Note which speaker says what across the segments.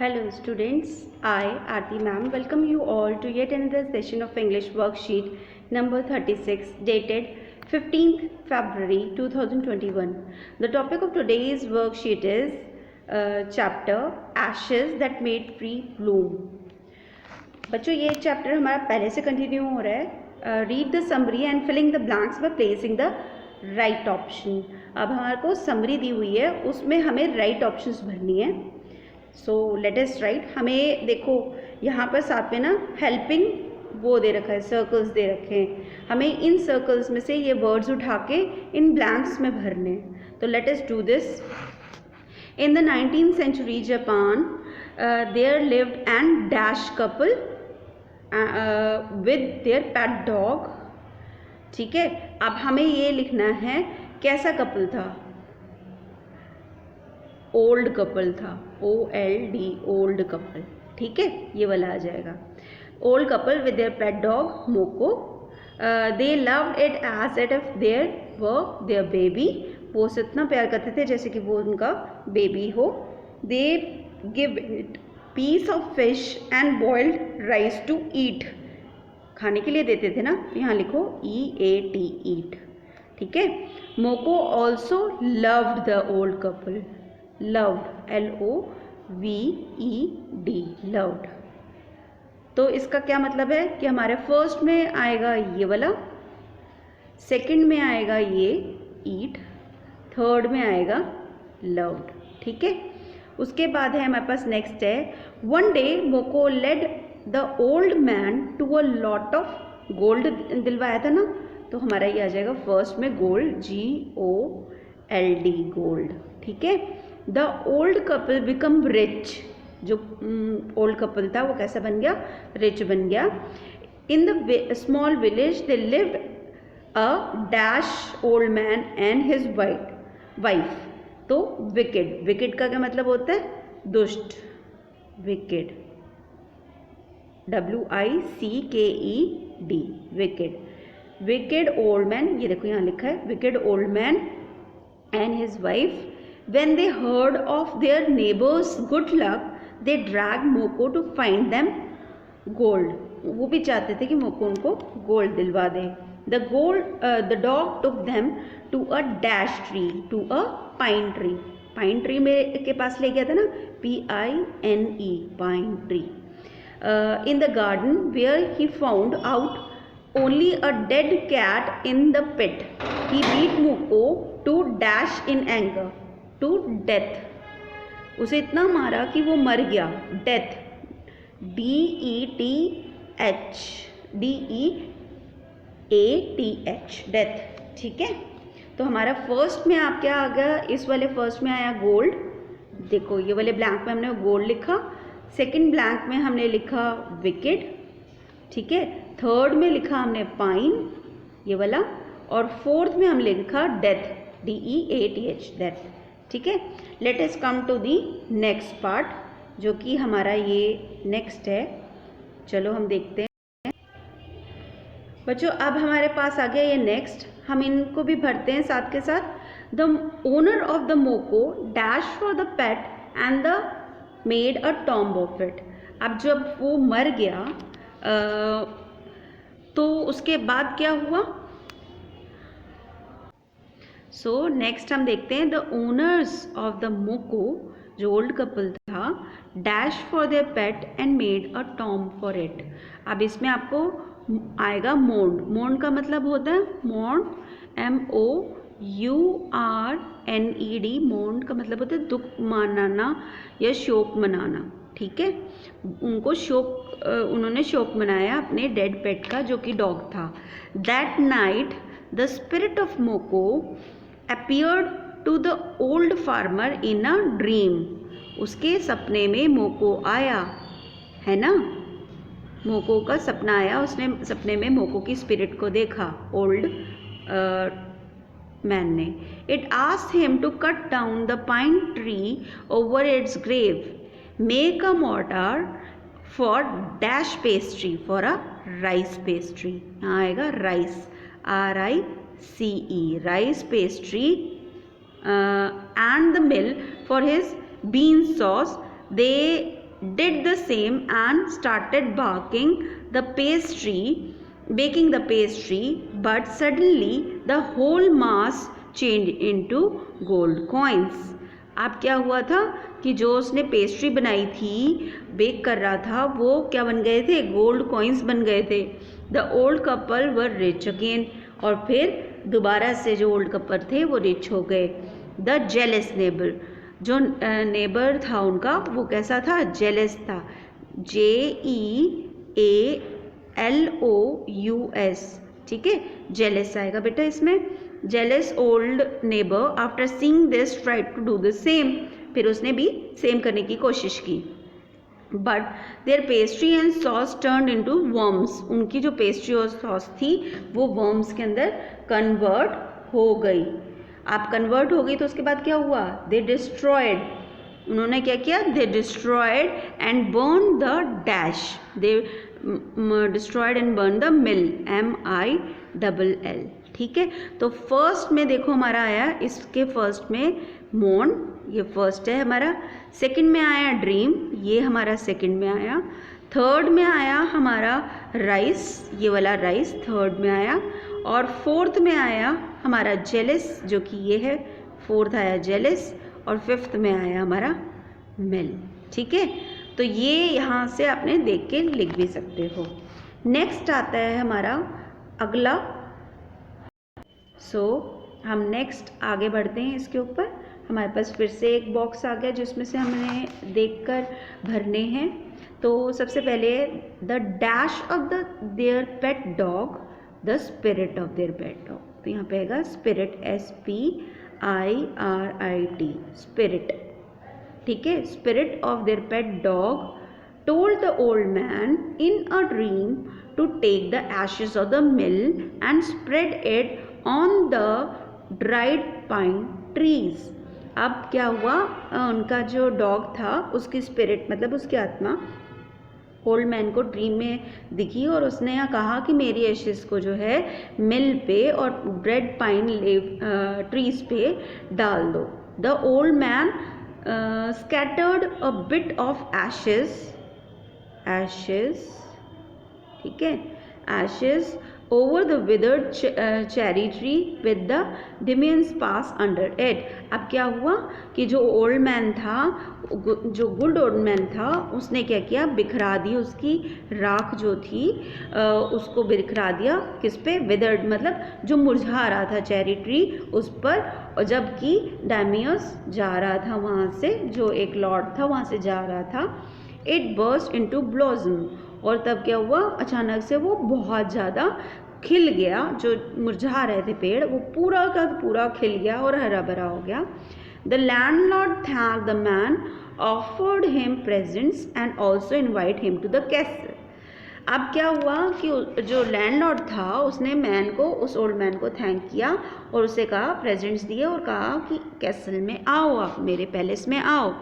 Speaker 1: Hello students, I Aarti ma'am welcome you all to yet another session of English worksheet number 36 dated 15th February 2021. The topic of today's worksheet is chapter Ashes that made free bloom. बच्चों ये chapter हमारा पहले से continue हो रहा है. Read the summary and filling the blanks by placing the right option. अब हमारे को समरी दी हुई है, उसमें हमें राइट ऑप्शंस भरनी है. So let us right. हमें देखो यहाँ पर साथ में ना हेल्पिंग वो दे रखा है, सर्कल्स दे रखे हैं. हमें इन सर्कल्स में से ये वर्ड्स उठा के इन ब्लैंक्स में भरने. तो let us do this. In the 19th century Japan there lived an dash couple with their pet dog. ठीक है, अब हमें ये लिखना है कैसा कपल था. ओल्ड कपल था, OLD ओल्ड कपल. ठीक है, ये वाला आ जाएगा. Old couple with their pet dog Moko. They loved it as if they were their baby. वो उसे इतना प्यार करते थे जैसे कि वो उनका बेबी हो. They give it piece of fish and boiled rice to eat. खाने के लिए देते थे ना, यहाँ लिखो EAT ईट. ठीक है. मोको also loved the old couple. Loved LOVED loved. तो इसका क्या मतलब है कि हमारे फर्स्ट में आएगा ये वाला, सेकंड में आएगा ये ईट, थर्ड में आएगा लव्ड. ठीक है. उसके बाद है हमारे पास नेक्स्ट है वन डे मोको led the old man to a lot of gold. दिलवाया था ना, तो हमारा ये आ जाएगा फर्स्ट में गोल्ड, GOLD गोल्ड. ठीक है. The old couple become rich. जो ओल्ड कपल था वो कैसा बन गया, रिच बन गया. In the small village they lived a dash old man and his wife. तो विकेड, विकेड का क्या मतलब होता है, दुष्ट. Wicked WICKED wicked. Wicked old man, ये देखो यहाँ लिखा है wicked old man and his wife. When they heard of their neighbors' good luck, they dragged Moko to find them gold. वो भी चाहते थे कि मोको उनको गोल्ड दिलवा दे. The dog took them to a dash tree, to a pine tree. Pine tree मेरे के पास ले गया था ना, PINE pine tree. In the garden where he found out only a dead cat in the pit, he beat Moko to dash in anger. To death. उसे इतना मारा कि वो मर गया. Death DEATH death. ठीक है. तो हमारा फर्स्ट में आप क्या आ गया, इस वाले फर्स्ट में आया गोल्ड. देखो ये वाले ब्लैंक में हमने गोल्ड लिखा, सेकंड ब्लैंक में हमने लिखा विकेड. ठीक है. थर्ड में लिखा हमने पाइन, ये वाला, और फोर्थ में हमने लिखा डेथ, DEATH डेथ. ठीक है. Let us come to the next part, जो कि हमारा ये नेक्स्ट है. चलो हम देखते हैं बच्चों. अब हमारे पास आ गया ये नेक्स्ट. हम इनको भी भरते हैं साथ के साथ. द ओनर ऑफ द मोको dash for the pet and the made a tomb of it. अब जब वो मर गया तो उसके बाद क्या हुआ. सो नेक्स्ट हम देखते हैं द ओनर्स ऑफ द मोको, जो ओल्ड कपल था, dash for their pet and made a tomb for it. अब इसमें आपको आएगा मोर्न. मोर्न का मतलब होता है मोर्न, MOURNED. मोर्न का मतलब होता है दुख मनाना या शोक मनाना. ठीक है. उनको शोक, उन्होंने शोक मनाया अपने डेड पेट का, जो कि डॉग था. That night the spirit of मोको appeared to the old farmer in a dream. उसके सपने में मोको आया, है ना. मोको का सपना आया, उसने सपने में मोको की स्पिरिट को देखा, ओल्ड मैन ने. It asked him to cut down the pine tree over its grave, make a mortar for dash pastry, for a rice pastry. यहाँ आएगा rice, RICE, rice pastry, and the mill for his bean sauce. They did the same and started baking the pastry, but suddenly the whole mass changed into gold coins. अब क्या हुआ था कि जो उसने pastry बनाई थी, बेक कर रहा था, वो क्या बन गए थे? गोल्ड कॉइन्स बन गए थे. The old couple were rich again. और फिर दोबारा से जो ओल्ड कपल थे वो रिच हो गए. द जेलस नेबर, जो नेबर था उनका वो कैसा था? जेलस था. JEALOUS. ठीक है, जेलस आएगा बेटा इसमें. Jealous old neighbour after seeing this tried to do the same. फिर उसने भी सेम करने की कोशिश की. But there pastry and sauce turn into worms. उनकी जो पेस्ट्री और सॉस थी वो वर्म्स के अंदर कन्वर्ट हो गई. आप कन्वर्ट हो गई तो उसके बाद क्या हुआ? They destroyed. उन्होंने क्या किया? They destroyed and burn the dash. They destroyed and burn the mill. MILL. ठीक है, तो फर्स्ट में देखो हमारा आया, इसके फर्स्ट में मोर्न, ये फर्स्ट है हमारा. सेकंड में आया ड्रीम, ये हमारा सेकंड में आया. थर्ड में आया हमारा राइस, ये वाला राइस थर्ड में आया. और फोर्थ में आया हमारा जेलस, जो कि ये है. फोर्थ आया जेलस और फिफ्थ में आया हमारा मिल. ठीक है, तो ये यहाँ से आपने देख के लिख भी सकते हो. नेक्स्ट आता है हमारा अगला. हम नेक्स्ट आगे बढ़ते हैं. इसके ऊपर हमारे पास फिर से एक बॉक्स आ गया जिसमें से हमने देखकर भरने हैं. तो सबसे पहले the dash of their pet dog, the spirit of their pet dog. तो यहाँ पे आएगा स्पिरिट, SPIRIT, स्पिरिट. ठीक है, spirit of their pet dog told the old man in a dream to take the ashes of the mill and spread it on the dried pine trees. अब क्या हुआ? उनका जो डॉग था उसकी spirit मतलब उसकी आत्मा ओल्ड मैन को ड्रीम में दिखी और उसने यहाँ कहा कि मेरी एशेस को जो है मिल पे और ब्रेड पाइन ट्रीज पे डाल दो. The old man scattered a bit of ashes, ठीक है, ashes over the withered cherry tree with the demons pass under it. अब क्या हुआ कि जो ओल्ड मैन था, जो गुड ओल्ड मैन था, उसने क्या किया? बिखरा दी उसकी राख जो थी, उसको बिखरा दिया. किस पे? विदर्ड मतलब जो मुरझा रहा था चेरी ट्री उस पर. और जबकि डैमियस जा रहा था वहाँ से, जो एक लॉर्ड था वहाँ से जा रहा था. It burst into blossom. और तब क्या हुआ? अचानक से वो बहुत ज़्यादा खिल गया. जो मुरझा रहे थे पेड़ वो पूरा का पूरा खिल गया और हरा भरा हो गया. The landlord thanked the man, offered him presents and also invite him to the castle. अब क्या हुआ कि जो लैंडलॉर्ड था उसने मैन को, उस ओल्ड मैन को थैंक किया और उसे कहा, प्रेजेंट्स दिए और कहा कि कैसल में आओ, आप मेरे पैलेस में आओ.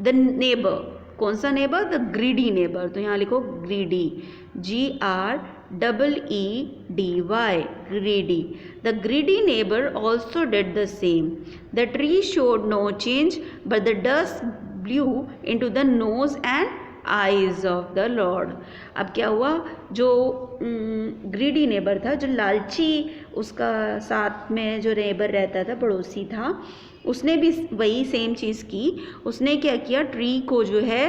Speaker 1: द नेबर, कौन सा नेबर? The greedy neighbour. तो यहाँ लिखो greedy, GREEDY, greedy. The greedy neighbor also did the same. The tree showed no change, but the dust blew into the nose and eyes of the Lord. अब क्या हुआ? जो greedy neighbour था, जो लालची उसका साथ में जो नेबर रहता था, पड़ोसी था, उसने भी वही सेम चीज़ की. उसने क्या किया? ट्री को जो है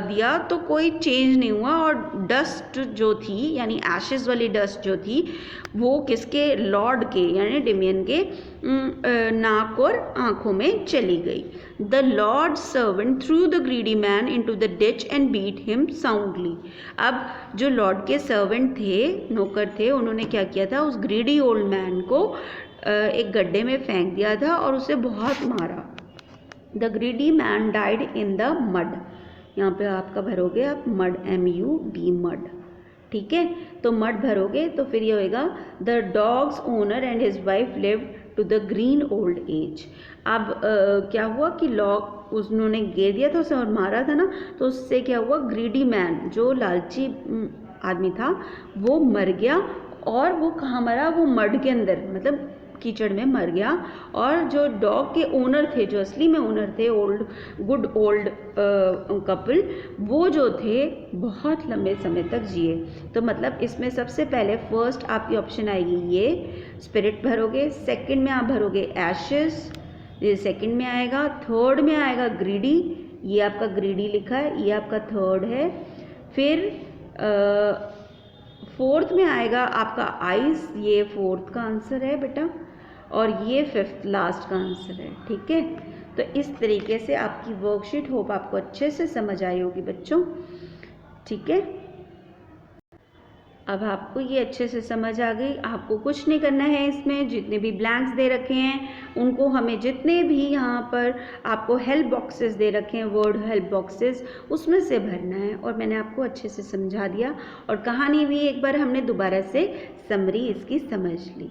Speaker 1: दिया तो कोई चेंज नहीं हुआ. और डस्ट जो थी यानी एशेस वाली डस्ट जो थी वो किसके? लॉर्ड के यानी डेमियन के नाक और आँखों में चली गई. The lord servant threw the greedy man into the ditch and beat him soundly. अब जो लॉर्ड के सर्वेंट थे, नौकर थे, उन्होंने क्या किया था? उस ग्रीडी ओल्ड मैन को एक गड्ढे में फेंक दिया था और उसे बहुत मारा. The greedy man died in the mud. यहाँ पे आपका भरोगे आप मड, MUD, मड. ठीक है, तो मड भरोगे तो फिर ये होएगा the dog's owner and his wife lived to the green old age. अब क्या हुआ कि लॉग उन्होंने गिर दिया था उसे और मारा था ना, तो उससे क्या हुआ? ग्रीडी मैन जो लालची आदमी था वो मर गया. और वो कहाँ मरा? वो मड के अंदर, मतलब कीचड़ में मर गया, और जो डॉग के ओनर थे, जो असली में ओनर थे, गुड ओल्ड कपल, वो जो थे बहुत लंबे समय तक जिए। तो मतलब इसमें सबसे पहले फर्स्ट आपकी ऑप्शन आएगी ये स्पिरिट भरोगे, सेकंड में आप भरोगे एशेस, ये सेकंड में आएगा, थर्ड में आएगा ग्रीडी, ये आपका ग्रीडी लिखा है, ये आपका थर्ड है, फिर फोर्थ में आएगा आपका आइस, ये फोर्थ का आंसर है बेटा, और ये फिफ्थ लास्ट का आंसर है। ठीक है, तो इस तरीके से आपकी वर्कशीट होप आपको अच्छे से समझ आई होगी बच्चों। ठीक है, अब आपको ये अच्छे से समझ आ गई। आपको कुछ नहीं करना है, इसमें जितने भी ब्लैंक्स दे रखे हैं उनको हमें जितने भी यहाँ पर आपको हेल्प बॉक्सेस दे रखे हैं, वर्ड हेल्प बॉक्सेस, उसमें से भरना है। और मैंने आपको अच्छे से समझा दिया, और कहानी भी एक बार हमने दोबारा से समरी इसकी समझ ली।